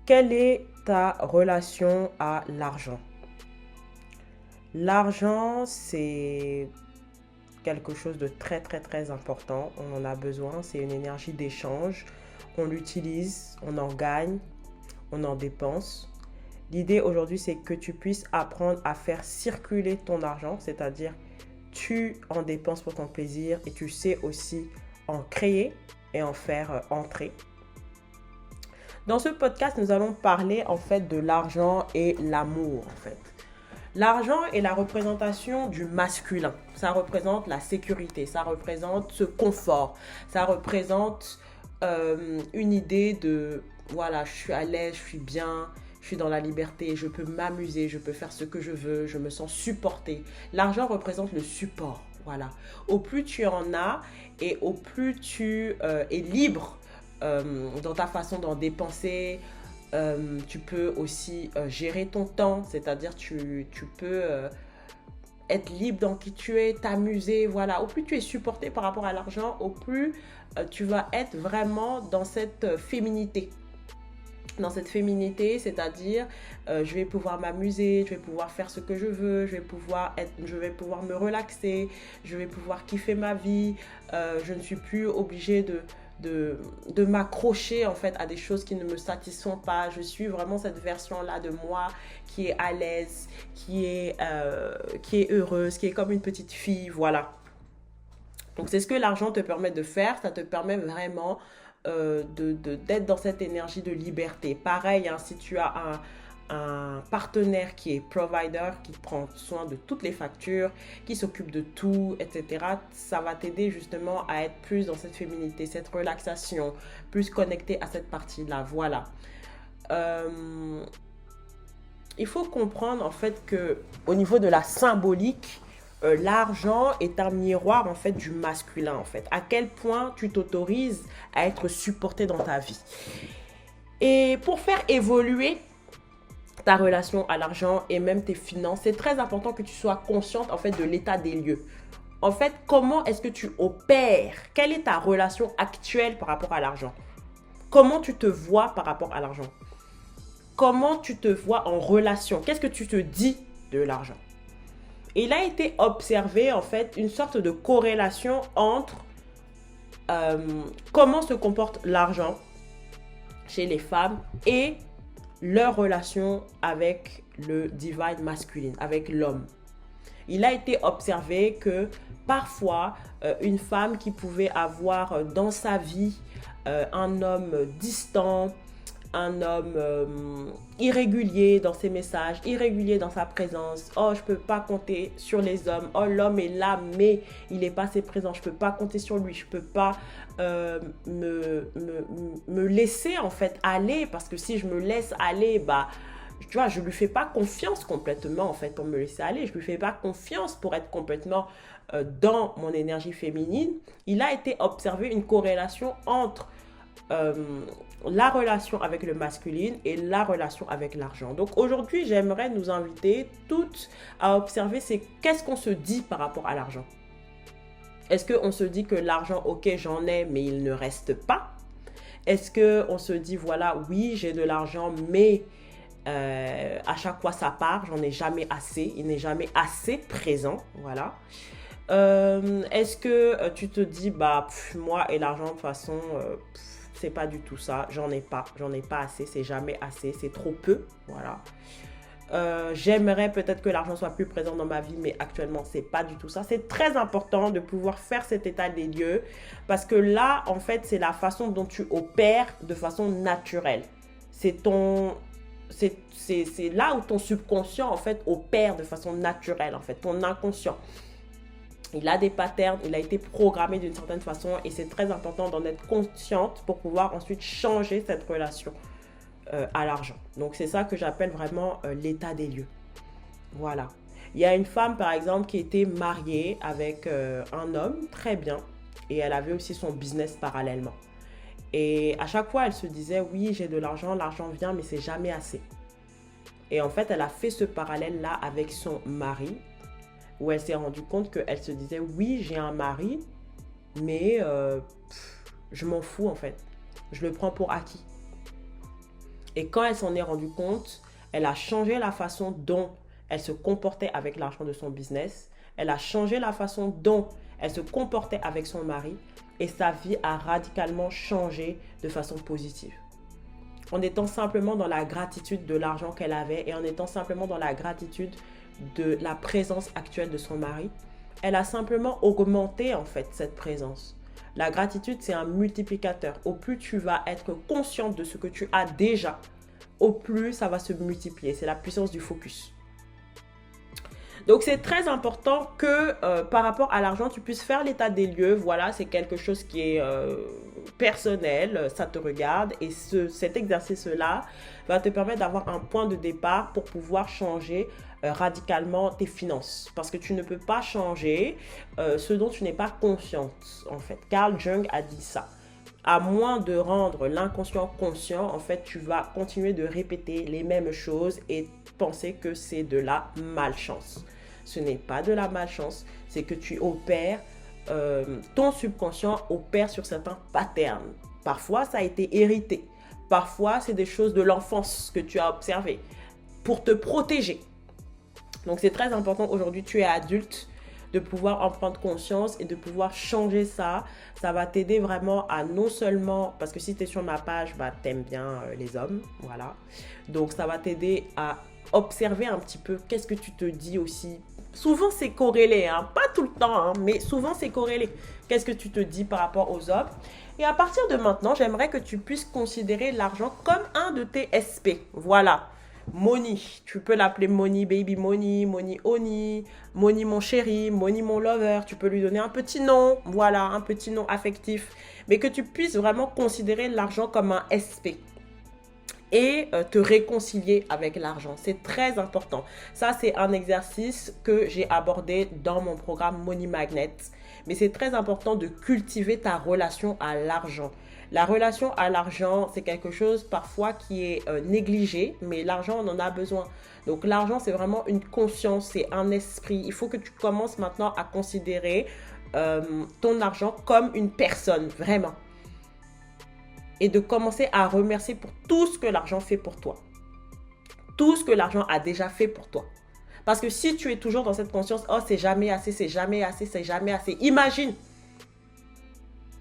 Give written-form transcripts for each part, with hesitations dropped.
quelle est ta relation à l'argent? L'argent, c'est quelque chose de très très très important. On en a besoin. C'est une énergie d'échange. On l'utilise, on en gagne, on en dépense. L'idée aujourd'hui, c'est que tu puisses apprendre à faire circuler ton argent, c'est-à-dire tu en dépenses pour ton plaisir et tu sais aussi en créer et en faire entrer. Dans ce podcast, nous allons parler en fait de l'argent et l'amour en fait. L'argent est la représentation du masculin. Ça représente la sécurité, ça représente ce confort, ça représente une idée de voilà, je suis à l'aise, je suis bien, je suis dans la liberté, je peux m'amuser, je peux faire ce que je veux, je me sens supporté. L'argent représente le support, voilà. Au plus tu en as et au plus tu es libre dans ta façon d'en dépenser. Tu peux aussi gérer ton temps, c'est-à-dire tu peux être libre dans qui tu es, t'amuser, voilà. Au plus tu es supporté par rapport à l'argent, au plus tu vas être vraiment dans cette féminité. Dans cette féminité, c'est-à-dire je vais pouvoir m'amuser, je vais pouvoir faire ce que je veux, je vais pouvoir me relaxer, je vais pouvoir kiffer ma vie, je ne suis plus obligée de m'accrocher en fait à des choses qui ne me satisfont pas. Je suis vraiment cette version-là de moi qui est à l'aise, qui est heureuse, qui est comme une petite fille, voilà. Donc c'est ce que l'argent te permet de faire, ça te permet vraiment d'être dans cette énergie de liberté. Pareil, hein, si tu as un partenaire qui est provider, qui prend soin de toutes les factures, qui s'occupe de tout, etc., ça va t'aider justement à être plus dans cette féminité, cette relaxation, plus connecté à cette partie-là. Voilà. Il faut comprendre en fait que au niveau de la symbolique, l'argent est un miroir en fait du masculin en fait. À quel point tu t'autorises à être supporté dans ta vie. Et pour faire évoluer ta relation à l'argent et même tes finances, c'est très important que tu sois consciente en fait de l'état des lieux. En fait, comment est-ce que tu opères? Quelle est ta relation actuelle par rapport à l'argent? Comment tu te vois par rapport à l'argent? Comment tu te vois en relation? Qu'est-ce que tu te dis de l'argent? Et il a été observé en fait une sorte de corrélation entre comment se comporte l'argent chez les femmes et leur relation avec le divine masculine, avec l'homme. Il a été observé que parfois, une femme qui pouvait avoir dans sa vie un homme distant, un homme irrégulier dans ses messages, irrégulier dans sa présence. Oh, je peux pas compter sur les hommes. Oh, l'homme est là, mais il n'est pas assez présent. Je peux pas compter sur lui. Je peux pas me laisser en fait aller, parce que si je me laisse aller, bah, tu vois, je lui fais pas confiance complètement en fait pour me laisser aller. Je lui fais pas confiance pour être complètement dans mon énergie féminine. Il a été observé une corrélation entre la relation avec le masculin et la relation avec l'argent. Donc aujourd'hui, j'aimerais nous inviter toutes à observer qu'est-ce qu'on se dit par rapport à l'argent. Est-ce qu'on se dit que l'argent, ok, j'en ai, mais il ne reste pas? Est-ce qu'on se dit, voilà, oui, j'ai de l'argent, mais à chaque fois ça part, j'en ai jamais assez, il n'est jamais assez présent, voilà. Est-ce que tu te dis, bah, moi et l'argent, de toute façon, c'est pas du tout ça, j'en ai pas assez, c'est jamais assez, c'est trop peu, voilà. J'aimerais peut-être que l'argent soit plus présent dans ma vie, mais actuellement c'est pas du tout ça. C'est très important de pouvoir faire cet état des lieux, parce que là en fait c'est la façon dont tu opères de façon naturelle. C'est là où ton subconscient en fait opère de façon naturelle, en fait ton inconscient. Il a des patterns, il a été programmé d'une certaine façon, et c'est très important d'en être consciente pour pouvoir ensuite changer cette relation à l'argent. Donc c'est ça que j'appelle vraiment l'état des lieux. Voilà. Il y a une femme par exemple qui était mariée avec un homme, très bien, et elle avait aussi son business parallèlement. Et à chaque fois elle se disait, oui, j'ai de l'argent vient, mais c'est jamais assez. Et en fait elle a fait ce parallèle là avec son mari, où elle s'est rendue compte qu'elle se disait, oui, j'ai un mari, mais je m'en fous en fait, je le prends pour acquis. Et quand elle s'en est rendue compte, elle a changé la façon dont elle se comportait avec l'argent de son business. Elle a changé la façon dont elle se comportait avec son mari. Et sa vie a radicalement changé de façon positive. En étant simplement dans la gratitude de l'argent qu'elle avait et en étant simplement dans la gratitude de la présence actuelle de son mari, elle a simplement augmenté en fait cette présence. La gratitude, c'est un multiplicateur. Au plus tu vas être consciente de ce que tu as déjà, au plus ça va se multiplier. C'est la puissance du focus. Donc, c'est très important que par rapport à l'argent, tu puisses faire l'état des lieux. Voilà, c'est quelque chose qui est personnel, ça te regarde. Et cet exercice-là va te permettre d'avoir un point de départ pour pouvoir changer radicalement tes finances. Parce que tu ne peux pas changer ce dont tu n'es pas consciente, en fait. Carl Jung a dit ça. À moins de rendre l'inconscient conscient, en fait, tu vas continuer de répéter les mêmes choses et penser que c'est de la malchance. Ce n'est pas de la malchance, c'est que tu opères, ton subconscient opère sur certains patterns. Parfois, ça a été hérité. Parfois, c'est des choses de l'enfance que tu as observées pour te protéger. Donc, c'est très important aujourd'hui, tu es adulte, de pouvoir en prendre conscience et de pouvoir changer ça. Ça va t'aider vraiment à non seulement, parce que si tu es sur ma page, bah, t'aimes bien les hommes, voilà. Donc, ça va t'aider à observer un petit peu qu'est-ce que tu te dis aussi. Souvent, c'est corrélé, hein? Pas tout le temps, hein, mais souvent, c'est corrélé. Qu'est-ce que tu te dis par rapport aux hommes? Et à partir de maintenant, j'aimerais que tu puisses considérer l'argent comme un de tes SP. Voilà. Money, tu peux l'appeler Money Baby Money, Money Honey, Money mon chéri, Money mon lover. Tu peux lui donner un petit nom, voilà, un petit nom affectif. Mais que tu puisses vraiment considérer l'argent comme un SP. Et te réconcilier avec l'argent. C'est très important. Ça, c'est un exercice que j'ai abordé dans mon programme Money Magnet. Mais c'est très important de cultiver ta relation à l'argent. La relation à l'argent, c'est quelque chose parfois qui est négligé, mais l'argent, on en a besoin. Donc l'argent, c'est vraiment une conscience, c'est un esprit. Il faut que tu commences maintenant à considérer ton argent comme une personne, vraiment. Et de commencer à remercier pour tout ce que l'argent fait pour toi. Tout ce que l'argent a déjà fait pour toi. Parce que si tu es toujours dans cette conscience, oh, c'est jamais assez, c'est jamais assez, c'est jamais assez. Imagine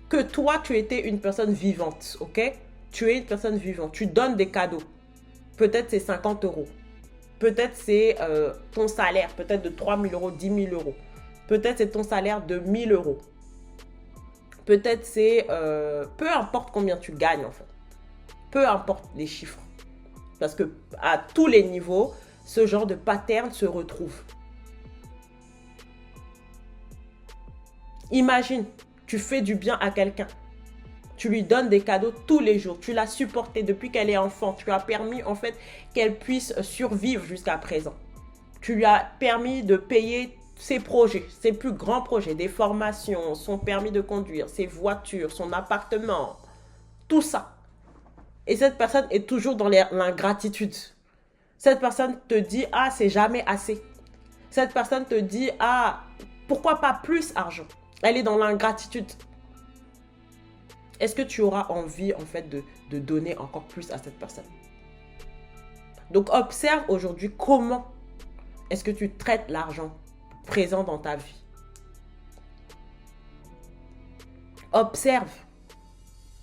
que toi, tu étais une personne vivante, ok? Tu es une personne vivante. Tu donnes des cadeaux. Peut-être c'est 50 euros. Peut-être c'est ton salaire, peut-être de 3 000 euros, 10 000 euros. Peut-être c'est ton salaire de 1 000 euros. Peut-être c'est, peu importe combien tu gagnes en fait. Peu importe les chiffres. Parce que à tous les niveaux, ce genre de pattern se retrouve. Imagine, tu fais du bien à quelqu'un. Tu lui donnes des cadeaux tous les jours. Tu l'as supportée depuis qu'elle est enfant. Tu as permis en fait qu'elle puisse survivre jusqu'à présent. Tu lui as permis de payer ses projets, ses plus grands projets, des formations, son permis de conduire, ses voitures, son appartement, tout ça. Et cette personne est toujours dans l'ingratitude. Cette personne te dit, ah, c'est jamais assez. Cette personne te dit, ah, pourquoi pas plus argent? Elle est dans l'ingratitude. Est-ce que tu auras envie, en fait, de donner encore plus à cette personne? Donc, observe aujourd'hui comment est-ce que tu traites l'argent présent dans ta vie. Observe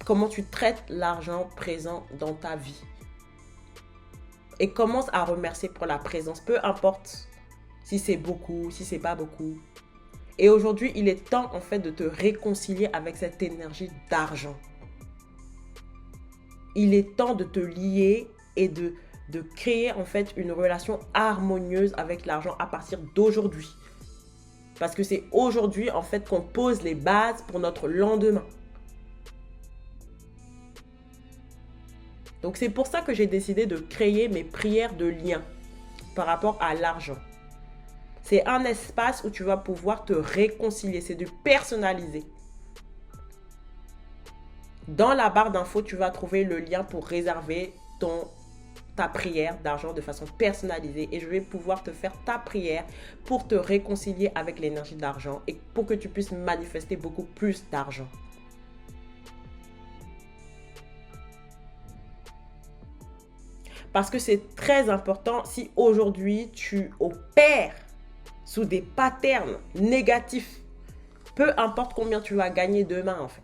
comment tu traites l'argent présent dans ta vie. Et commence à remercier pour la présence. Peu importe si c'est beaucoup, si c'est pas beaucoup. Et aujourd'hui, il est temps en fait de te réconcilier avec cette énergie d'argent. Il est temps de te lier et de créer en fait une relation harmonieuse avec l'argent à partir d'aujourd'hui. Parce que c'est aujourd'hui en fait qu'on pose les bases pour notre lendemain. Donc c'est pour ça que j'ai décidé de créer mes prières de lien par rapport à l'argent. C'est un espace où tu vas pouvoir te réconcilier, c'est du personnalisé. Dans la barre d'infos, tu vas trouver le lien pour réserver ta prière d'argent de façon personnalisée et je vais pouvoir te faire ta prière pour te réconcilier avec l'énergie d'argent et pour que tu puisses manifester beaucoup plus d'argent. Parce que c'est très important si aujourd'hui tu opères sous des patterns négatifs, peu importe combien tu vas gagner demain en fait.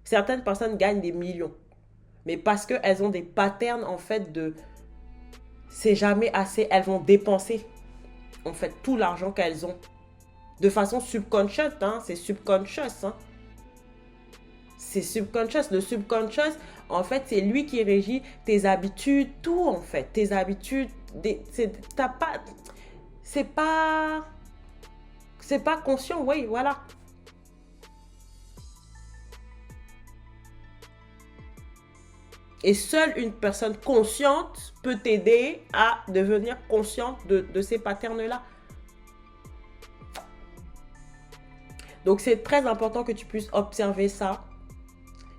Certaines personnes gagnent des millions, mais parce qu'elles ont des patterns en fait de c'est jamais assez, elles vont dépenser en fait tout l'argent qu'elles ont de façon subconscious, hein, c'est subconscious, hein. C'est subconscious. Le subconscious, en fait, c'est lui qui régit tes habitudes, tout en fait, tes habitudes, c'est pas conscient, oui, voilà. Et seule une personne consciente peut t'aider à devenir consciente de ces patterns-là. Donc, c'est très important que tu puisses observer ça.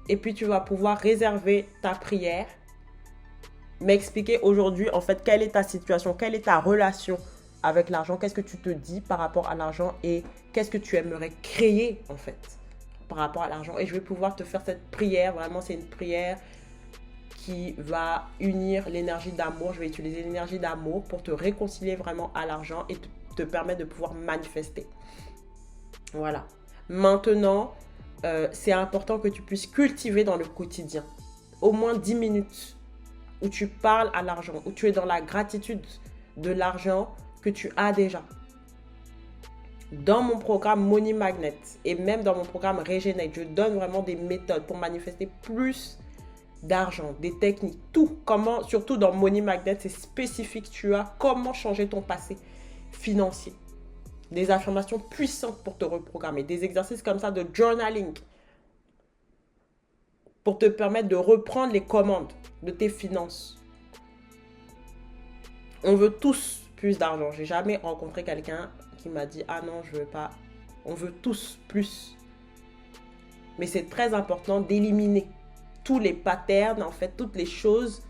Et puis, tu vas pouvoir réserver ta prière. M'expliquer aujourd'hui, en fait, quelle est ta situation, quelle est ta relation avec l'argent, qu'est-ce que tu te dis par rapport à l'argent et qu'est-ce que tu aimerais créer, en fait, par rapport à l'argent. Et je vais pouvoir te faire cette prière. Vraiment, c'est une prière qui va unir l'énergie d'amour. Je vais utiliser l'énergie d'amour pour te réconcilier vraiment à l'argent et te permettre de pouvoir manifester. Voilà. Maintenant, c'est important que tu puisses cultiver dans le quotidien au moins 10 minutes où tu parles à l'argent, où tu es dans la gratitude de l'argent que tu as déjà. Dans mon programme Money Magnet et même dans mon programme Regenerate, je donne vraiment des méthodes pour manifester plus d'argent, des techniques, tout. Comment, surtout dans Money Magnet, c'est spécifique. Tu as comment changer ton passé financier. Des affirmations puissantes pour te reprogrammer. Des exercices comme ça de journaling pour te permettre de reprendre les commandes de tes finances. On veut tous plus d'argent. J'ai jamais rencontré quelqu'un qui m'a dit « Ah non, je veux pas ». On veut tous plus. Mais c'est très important d'éliminer tous les patterns, en fait, toutes les choses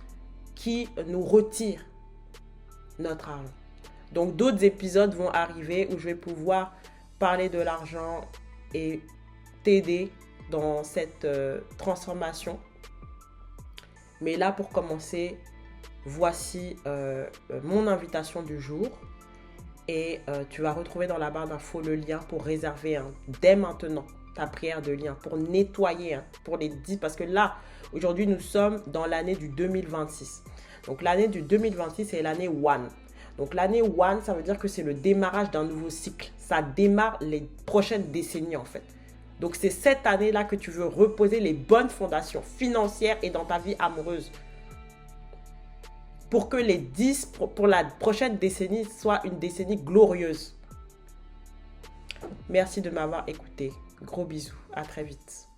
qui nous retirent notre argent. Donc, d'autres épisodes vont arriver où je vais pouvoir parler de l'argent et t'aider dans cette transformation. Mais là, pour commencer, voici mon invitation du jour. Et tu vas retrouver dans la barre d'infos le lien pour réserver dès maintenant ta prière de lien, pour nettoyer, pour les 10. Parce que là, aujourd'hui, nous sommes dans l'année du 2026. Donc, l'année du 2026, c'est l'année 1. Donc, l'année 1, ça veut dire que c'est le démarrage d'un nouveau cycle. Ça démarre les prochaines décennies, en fait. Donc, c'est cette année-là que tu veux reposer les bonnes fondations financières et dans ta vie amoureuse. Pour que pour la prochaine décennie soit une décennie glorieuse. Merci de m'avoir écouté. Gros bisous. À très vite.